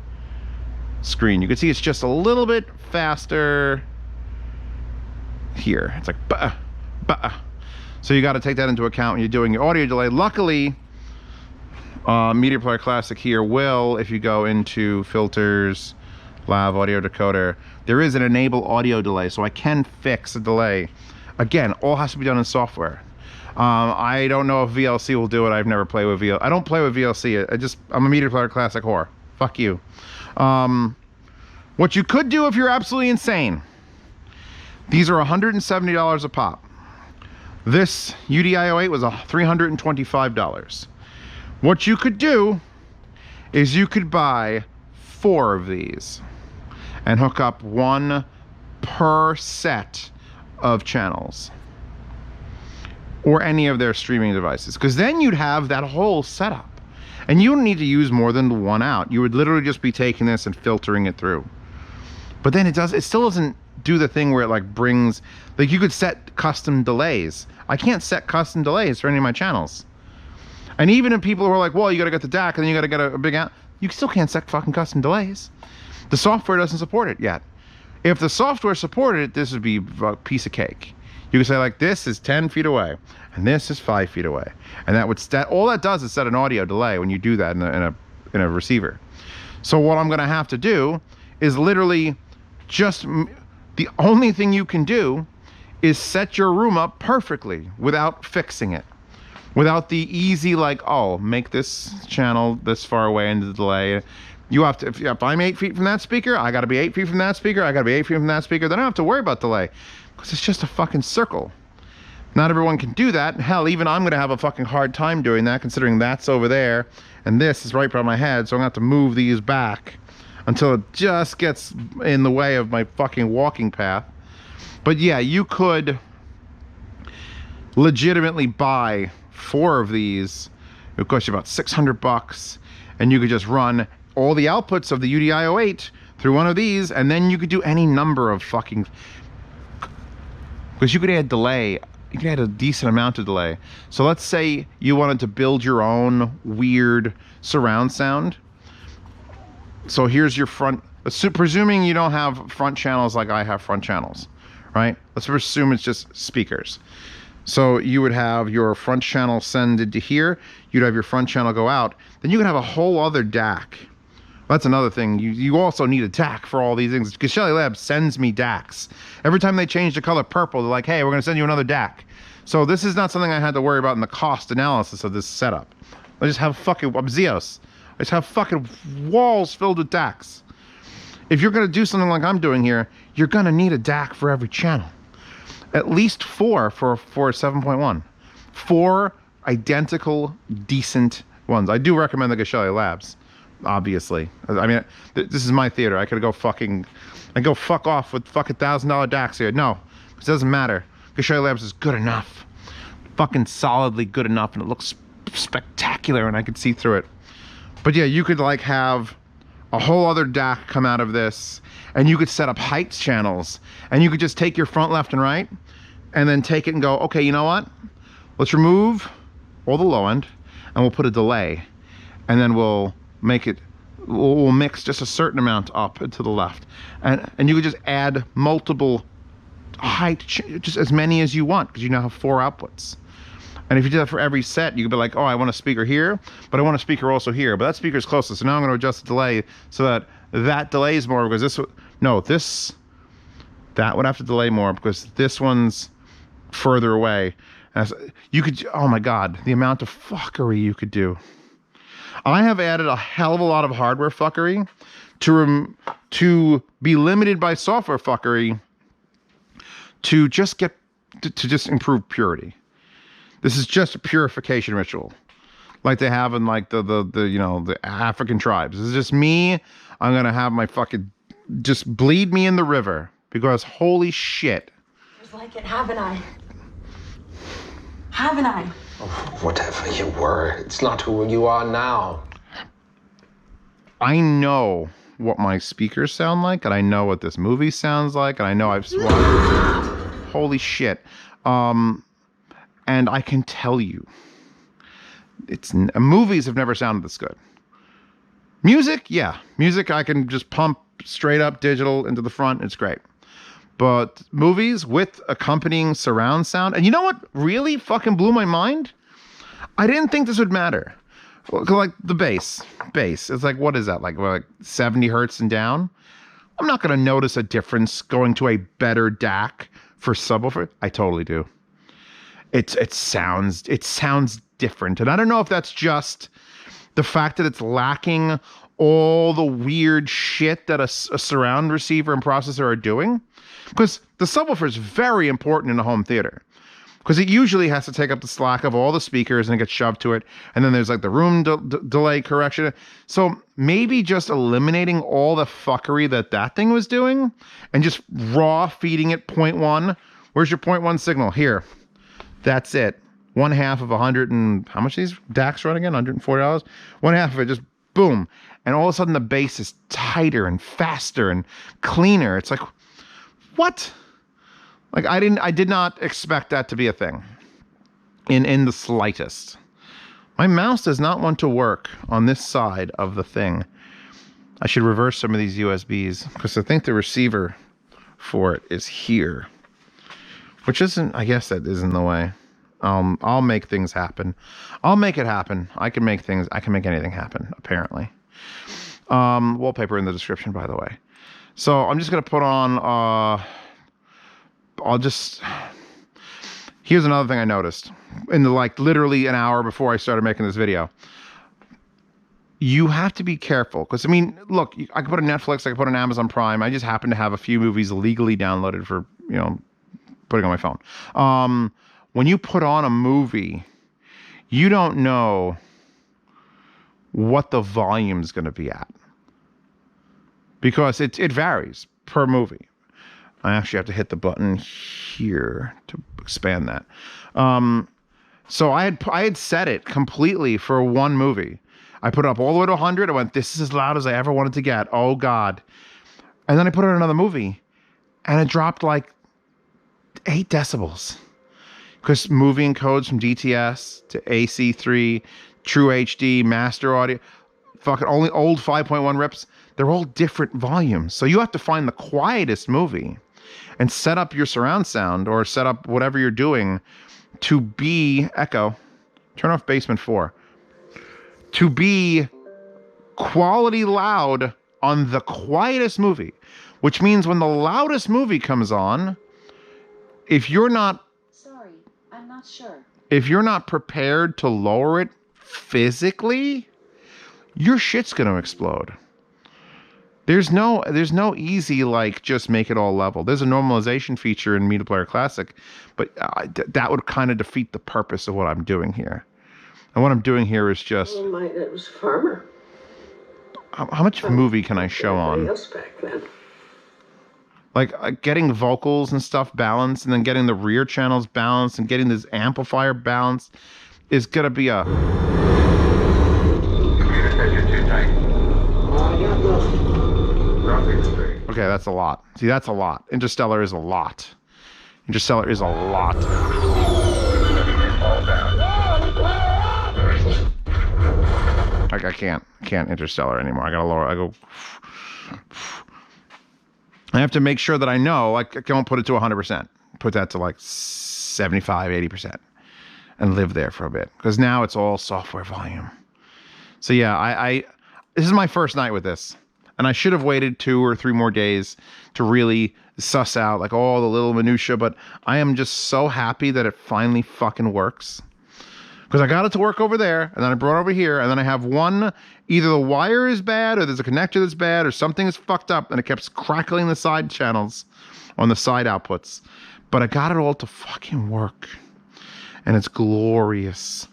screen. You can see it's just a little bit faster here. It's like bah, bah. So you got to take that into account when you're doing your audio delay. Luckily, Media Player Classic here will, if you go into filters, Lav audio decoder, there is an enable audio delay, so I can fix a delay. Again, all has to be done in software. I don't know if VLC will do it. I've never played with VLC. I don't play with VLC. I'm a Media Player Classic whore. Fuck you. What you could do if you're absolutely insane, these are $170 a pop. This UDIO-8 was $325. What you could do is you could buy 4 of these and hook up 1 per set of channels. or any of their streaming devices, because then you'd have that whole setup and you don't need to use more than one out. You would literally just be taking this and filtering it through. But then it still doesn't do the thing where it like brings, like you could set custom delays. I can't set custom delays for any of my channels. And even if people who are like, well, you got to get the DAC and then you got to get a big out, you still can't set fucking custom delays. The software doesn't support it yet. If the software supported it, this would be a piece of cake. You could say like, this is 10 feet away and this is 5 feet away. And that would all that does is set an audio delay when you do that in a receiver. So what I'm going to have to do is literally just, the only thing you can do is set your room up perfectly without fixing it. Without the easy like, oh, make this channel this far away into the delay. You have to, if I'm 8 feet from that speaker, I got to be 8 feet from that speaker, I got to be 8 feet from that speaker. Then I don't have to worry about delay because it's just a fucking circle. Not everyone can do that. Hell, even I'm going to have a fucking hard time doing that, considering that's over there and this is right by my head. So I'm going to have to move these back until it just gets in the way of my fucking walking path. But yeah, you could legitimately buy 4 of these. It would cost you about $600, and you could just run all the outputs of the UDIO-8 through one of these, and then you could do any number of fucking, because you could add delay. You could add a decent amount of delay. So let's say you wanted to build your own weird surround sound. So here's your front, presuming you don't have front channels like I have front channels, right? Let's assume it's just speakers. So you would have your front channel send into here, you'd have your front channel go out, then you could have a whole other DAC. That's another thing. You also need a DAC for all these things, because Shelly Labs sends me DACs. Every time they change the color purple, they're like, hey, we're gonna send you another DAC. So this is not something I had to worry about in the cost analysis of this setup. I just have fucking, I'm Zeus. I just have fucking walls filled with DACs. If you're gonna do something like I'm doing here, you're gonna need a DAC for every channel. At least 4 for 7.1. 4 identical, decent ones. I do recommend the Geshelli Labs, obviously. I mean, this is my theater. I could go fucking, I go fuck off with fucking $1,000 DACs here. No, it doesn't matter. Geshelli Labs is good enough. Fucking solidly good enough, and it looks spectacular, and I could see through it. But yeah, you could like have a whole other DAC come out of this, and you could set up heights channels, and you could just take your front, left, and right, and then take it and go, okay, you know what? Let's remove all the low end, and we'll put a delay, and then we'll make it, we'll mix just a certain amount up and to the left, and you could just add multiple height, just as many as you want, because you now have 4 outputs. And if you do that for every set, you could be like, oh, I want a speaker here, but I want a speaker also here, but that speaker's closest, so now I'm going to adjust the delay so that that delays more, because this, no, this, that would have to delay more because this one's further away. And you could, oh my God, the amount of fuckery you could do. I have added a hell of a lot of hardware fuckery to be limited by software fuckery to just get, to just improve purity. This is just a purification ritual, like they have in like the you know, the African tribes. This is just me. I'm gonna have my fucking, just bleed me in the river, because holy shit. It was like it, haven't I? Haven't I? Oh, whatever you were, it's not who you are now. I know what my speakers sound like, and I know what this movie sounds like, and I know I've watched. Holy shit. And I can tell you, movies have never sounded this good. Music, yeah. Music, I can just pump straight up digital into the front. It's great. But movies with accompanying surround sound, and you know what really fucking blew my mind? I didn't think this would matter. Like the bass. It's like, what is that? Like 70 hertz and down? I'm not going to notice a difference going to a better DAC for subwoofer. I totally do. It sounds different, and I don't know if that's just the fact that it's lacking all the weird shit that a surround receiver and processor are doing, because the subwoofer is very important in a home theater, because it usually has to take up the slack of all the speakers and it gets shoved to it, and then there's like the room delay correction. So maybe just eliminating all the fuckery that thing was doing and just raw feeding it 0.1. Where's your 0.1 signal? Here. That's it. one half of 100 and how much these DACs run again? $140. One half of it just boom, and all of a sudden the bass is tighter and faster and cleaner. It's like, what? Like I did not expect that to be a thing in the slightest. My mouse does not want to work on this side of the thing. I should reverse some of these USBs because I think the receiver for it is here, which isn't, I guess that isn't the way. I'll make things happen. I'll make it happen. I can make anything happen, apparently. Wallpaper in the description, by the way. So I'm just going to put on, here's another thing I noticed in the, like, literally an hour before I started making this video. You have to be careful because, I mean, look, I can put a Netflix, I can put an Amazon Prime. I just happen to have a few movies legally downloaded for, you know, putting on my phone. When you put on a movie, you don't know what the volume's going to be at because it varies per movie. I actually have to hit the button here to expand that. So I had set it completely for one movie. I put it up all the way to 100. I went, this is as loud as I ever wanted to get. Oh, God. And then I put it on another movie, and it dropped like 8 decibels. Because movie encodes from DTS to AC3, True HD, Master Audio, fucking only old 5.1 rips, they're all different volumes. So you have to find the quietest movie and set up your surround sound or set up whatever you're doing to be echo. Turn off basement 4. To be quality loud on the quietest movie, which means when the loudest movie comes on, if you're not Sure. if you're not prepared to lower it physically, your shit's going to explode. There's no easy, like, just make it all level. There's a normalization feature in Media Player Classic, but that would kind of defeat the purpose of what I'm doing here. And what I'm doing here is just... Oh, my dad was a farmer. How much movie can I show on? Else back then. Like getting vocals and stuff balanced, and then getting the rear channels balanced, and getting this amplifier balanced is gonna be a... Okay, that's a lot. See, that's a lot. Interstellar is a lot. Interstellar is a lot. Like, I can't Interstellar anymore. I gotta lower. I have to make sure that I know, like, I don't put it to 100%. Put that to like 75, 80% and live there for a bit. Because now it's all software volume. So yeah, this is my first night with this. And I should have waited 2 or 3 more days to really suss out like all the little minutia, but I am just so happy that it finally fucking works. Because I got it to work over there, and then I brought it over here, and then I have one, either the wire is bad, or there's a connector that's bad, or something is fucked up, and it kept crackling the side channels on the side outputs. But I got it all to fucking work. And it's glorious.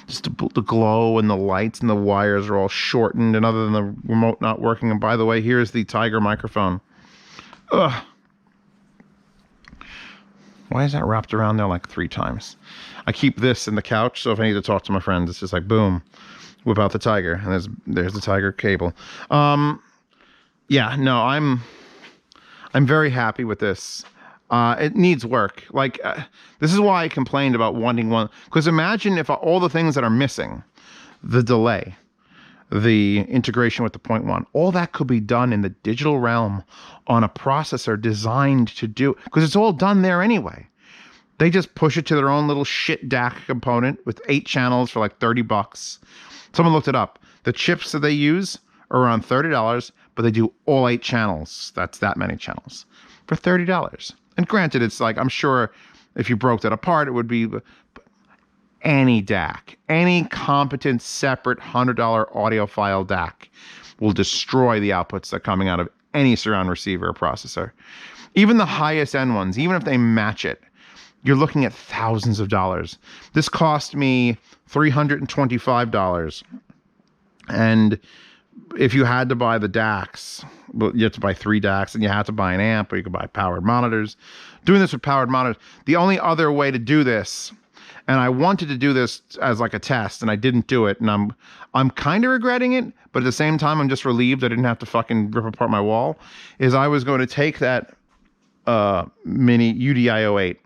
Just the glow and the lights and the wires are all shortened, and other than the remote not working. And by the way, here's the Tiger microphone. Ugh. Why is that wrapped around there like 3 times? I keep this in the couch, so if I need to talk to my friends, it's just like, boom, whip out the Tiger, and there's the Tiger cable. Yeah, no, I'm very happy with this. It needs work. Like, this is why I complained about wanting one, because imagine if all the things that are missing, the delay, the integration with the 0.1, all that could be done in the digital realm on a processor designed to do, because it's all done there anyway. They just push it to their own little shit DAC component with 8 channels for like $30. Someone looked it up. The chips that they use are around $30, but they do all 8 channels. That's that many channels for $30. And granted, it's like, I'm sure if you broke that apart, it would be any DAC, any competent separate $100 audiophile DAC will destroy the outputs that are coming out of any surround receiver or processor. Even the highest end ones, even if they match it, you're looking at thousands of dollars. This cost me $325. And if you had to buy the DACs, well, you have to buy 3 DACs, and you have to buy an amp, or you could buy powered monitors. Doing this with powered monitors, the only other way to do this, And I wanted to do this as like a test, and I didn't do it. And I'm kind of regretting it, but at the same time, I'm just relieved I didn't have to fucking rip apart my wall. Is I was going to take that mini UDIO-8,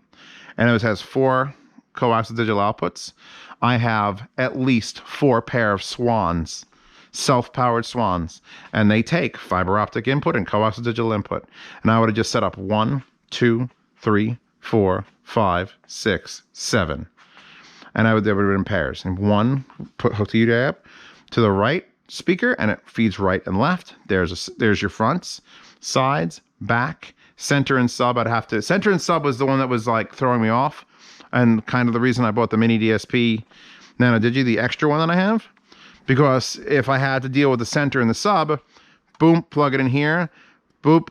and it has 4 coaxial digital outputs. I have at least 4 pair of swans, self-powered swans, and they take fiber optic input and coaxial digital input. And I would have just set up 1, 2, 3, 4, 5, 6, 7. And they would have been in pairs. And one hooked the UDI up to the right speaker, and it feeds right and left. There's your fronts, sides, back, center and sub. Center and sub was the one that was like throwing me off, and kind of the reason I bought the miniDSP Nano Digi, the extra one that I have, because if I had to deal with the center and the sub, boom, plug it in here, boop,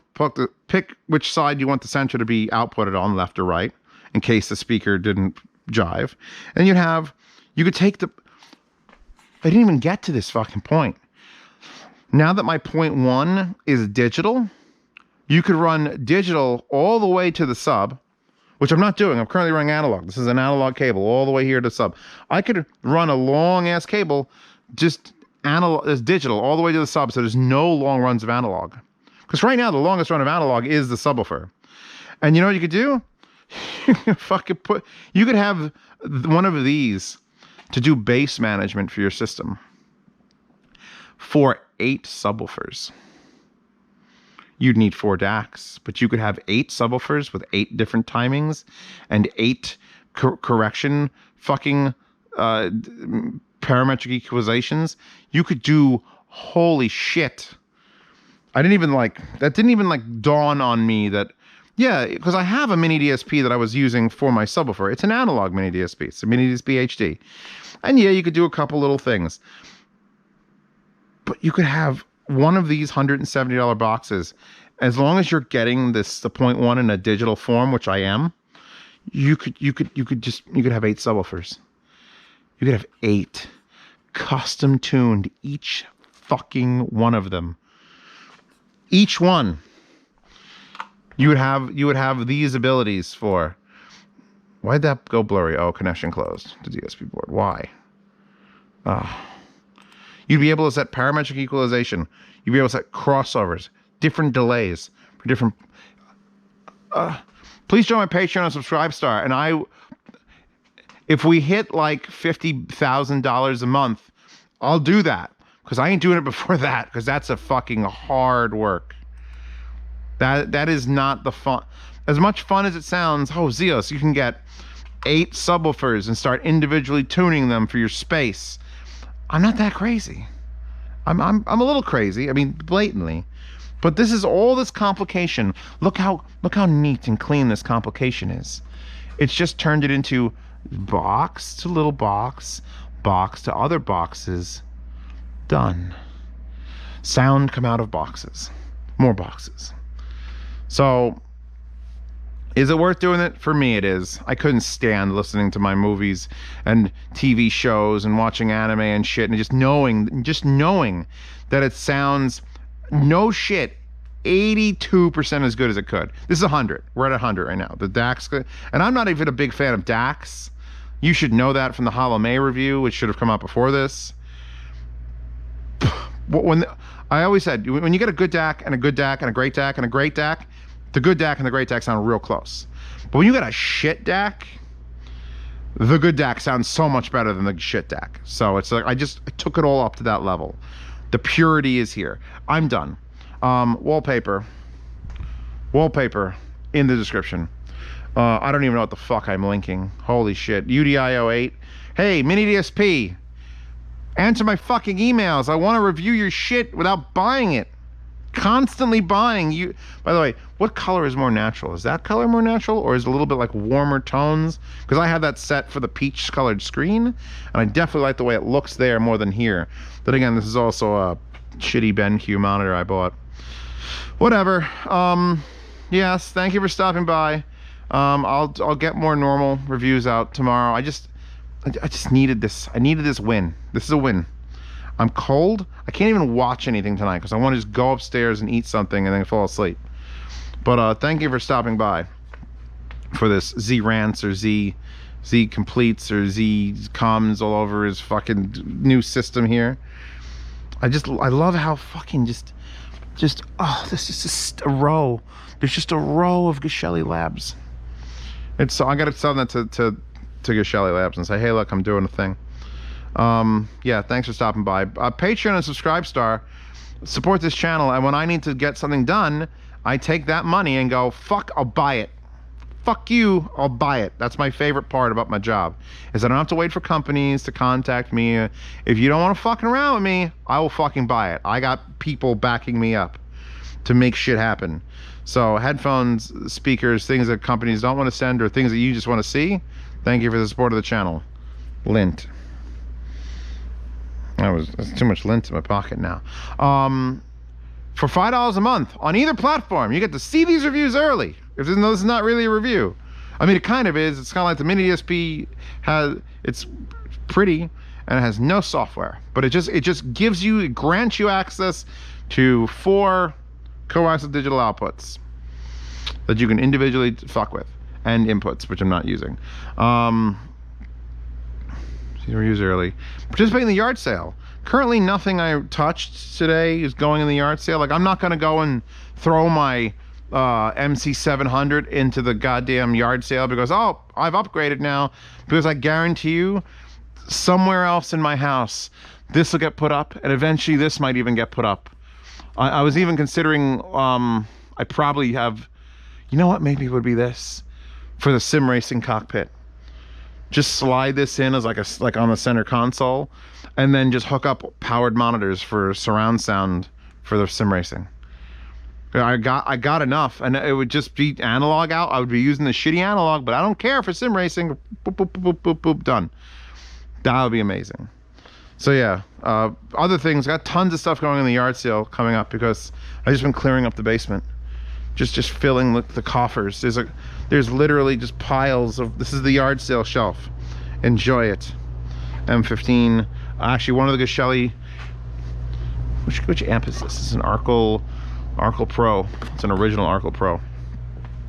pick which side you want the center to be outputted on, left or right, in case the speaker didn't jive. And you could take I didn't even get to this fucking point. Now that my point 1 is digital, you could run digital all the way to the sub, which I'm not doing. I'm currently running analog. This is an analog cable all the way here to sub. I could run a long ass cable, just analog as digital all the way to the sub, so there's no long runs of analog. Because right now the longest run of analog is the subwoofer. And you know what you could do? You could have one of these to do bass management for your system for 8 subwoofers. You'd need 4 DACs, but you could have 8 subwoofers with 8 different timings and 8 correction fucking parametric equalizations. You could do, holy shit. That didn't even dawn on me that, yeah, because I have a miniDSP that I was using for my subwoofer. It's an analog miniDSP. It's a miniDSP HD. And yeah, you could do a couple little things. But you could have one of these $170 boxes, as long as you're getting the 0.1 in a digital form, which I am, you could have 8 subwoofers. You could have 8 custom tuned, each fucking one of them. Each one. You would have these abilities for. Why'd that go blurry? Oh, connection closed to DSP board. Why? You'd be able to set parametric equalization. You'd be able to set crossovers, different delays for different. Please join my Patreon and Subscribestar. And if we hit like $50,000 a month, I'll do that, because I ain't doing it before that, because that's a fucking hard work. That is not the fun. As much fun as it sounds, Zeos, you can get 8 subwoofers and start individually tuning them for your space. I'm not that crazy. I'm a little crazy. I mean, blatantly. But this is all this complication. Look how neat and clean this complication is. It's just turned it into box to little box to other boxes. Done. Sound come out of boxes. More boxes. So, is it worth doing it? For me, it is. I couldn't stand listening to my movies and TV shows and watching anime and shit, and just knowing that it sounds, no shit, 82% as good as it could. This is 100. We're at 100 right now. The DACs, and I'm not even a big fan of DACs. You should know that from the Hollow May review, which should have come out before this. I always said, when you get a good DAC and a good DAC and a great DAC and a great DAC, the good DAC and the great DAC sound real close. But when you got a shit DAC, the good DAC sounds so much better than the shit DAC. So it's like I took it all up to that level. The purity is here. I'm done. Wallpaper in the description. I don't even know what the fuck I'm linking. Holy shit. UDIO-8. Hey, miniDSP. Answer my fucking emails. I want to review your shit without buying it. Constantly buying you. By the way, what color is more natural? Is that color more natural, or is it a little bit like warmer tones? Because I have that set for the peach colored screen, and I definitely like the way it looks there more than here. But again, this is also a shitty BenQ monitor I bought. Whatever. Yes, thank you for stopping by. I'll get more normal reviews out tomorrow. I just needed this. I needed this win. This is a win. I'm cold. I can't even watch anything tonight because I want to just go upstairs and eat something and then fall asleep. But thank you for stopping by for this Z Rants or Z Z completes or Z comes all over his fucking new system here. I love how fucking this is just a row. There's just a row of Geshelli Labs. So I gotta sell that to Geshelli Labs and say, hey, look, I'm doing a thing. Yeah, thanks for stopping by. Patreon and Subscribe Star support this channel, and when I need to get something done, I take that money and go, fuck, I'll buy it. Fuck you, I'll buy it. That's my favorite part about my job, is I don't have to wait for companies to contact me. If you don't want to fucking around with me, I will fucking buy it. I got people backing me up to make shit happen. So headphones, speakers, things that companies don't want to send, or things that you just want to see, thank you for the support of the channel. Lint. That's too much lint in my pocket now. For $5 a month on either platform, you get to see these reviews early. If this is not really a review, I mean, it kind of is. It's kind of like the miniDSP it's pretty and it has no software, but it just gives you, it grants you access to 4 coaxial digital outputs that you can individually fuck with, and inputs, which I'm not using. Reviews early. Participate in the yard sale. Currently, nothing I touched today is going in the yard sale. Like, I'm not going to go and throw my MC700 into the goddamn yard sale because, oh, I've upgraded now. Because I guarantee you, somewhere else in my house, this will get put up, and eventually this might even get put up. I was even considering, I probably have, you know what, maybe it would be this for the sim racing cockpit. Just slide this in as like on the center console, and then just hook up powered monitors for surround sound for the sim racing. I got enough, and it would just be analog out. I would be using the shitty analog, but I don't care for sim racing. Boop, boop, boop, boop, boop, done. That would be amazing. So yeah, other things, got tons of stuff going in the yard sale coming up because I've just been clearing up the basement. Just filling the coffers. There's literally just piles of, this is the yard sale shelf. Enjoy it. M15. Actually, one of the Geshelli, which amp is this? This is an Arcal Pro. It's an original Arcal Pro.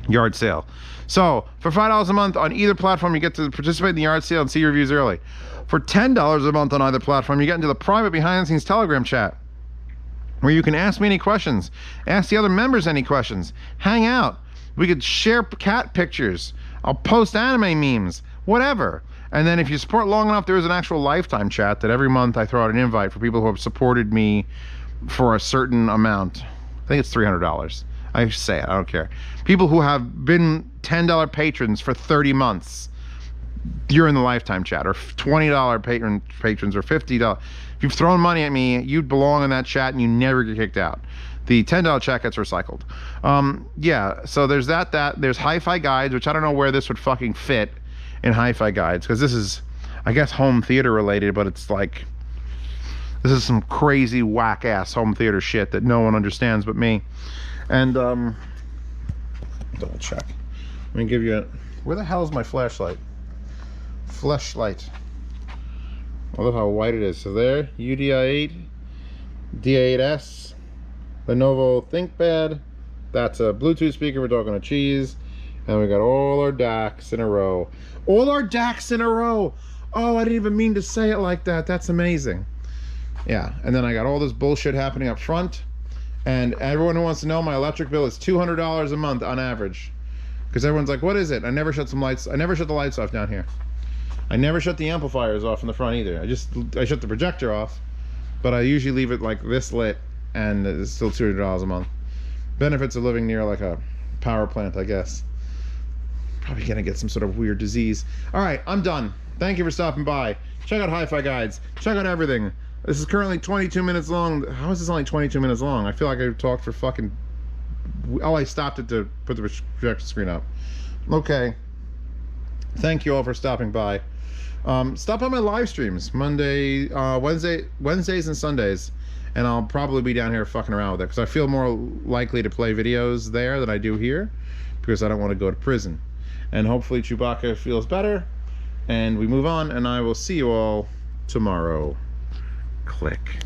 Yard sale. So for $5 a month on either platform, you get to participate in the yard sale and see reviews early. For $10 a month on either platform, you get into the private behind-the-scenes Telegram chat, where you can ask me any questions, ask the other members any questions, hang out. We could share cat pictures. I'll post anime memes, whatever. And then if you support long enough, there is an actual lifetime chat that every month I throw out an invite for people who have supported me for a certain amount. I think it's $300. I say it, I don't care. People who have been $10 patrons for 30 months, you're in the lifetime chat, or $20 patrons, or $50. If you've thrown money at me, you belong in that chat and you never get kicked out. The $10 chat gets recycled. Yeah, so there's that. There's Hi-Fi Guides, which I don't know where this would fucking fit in Hi-Fi Guides, because this is, I guess, home theater related, but it's like, this is some crazy whack-ass home theater shit that no one understands but me. And, double check. Let me give you a, where the hell is my flashlight? Flashlight. I love how white it is. So there, UDIO-8, D8S, Lenovo ThinkPad. That's a Bluetooth speaker. We're talking to cheese. And we got all our DACs in a row. All our DACs in a row. Oh, I didn't even mean to say it like that. That's amazing. Yeah, and then I got all this bullshit happening up front. And everyone who wants to know, my electric bill is $200 a month on average. Because everyone's like, what is it? I never shut some lights. I never shut the lights off down here. I never shut the amplifiers off in the front either. I shut the projector off, but I usually leave it like this lit, and it's still $200 a month. Benefits of living near like a power plant, I guess. Probably gonna get some sort of weird disease. All right, I'm done. Thank you for stopping by. Check out Hi-Fi Guides. Check out everything. This is currently 22 minutes long. How is this only 22 minutes long? I feel like I talked for fucking... Oh, I stopped it to put the projector screen up. Okay. Thank you all for stopping by. Stop on my live streams Wednesdays and Sundays, and I'll probably be down here fucking around with it because I feel more likely to play videos there than I do here because I don't want to go to prison. And hopefully Chewbacca feels better and we move on, and I will see you all tomorrow. Click.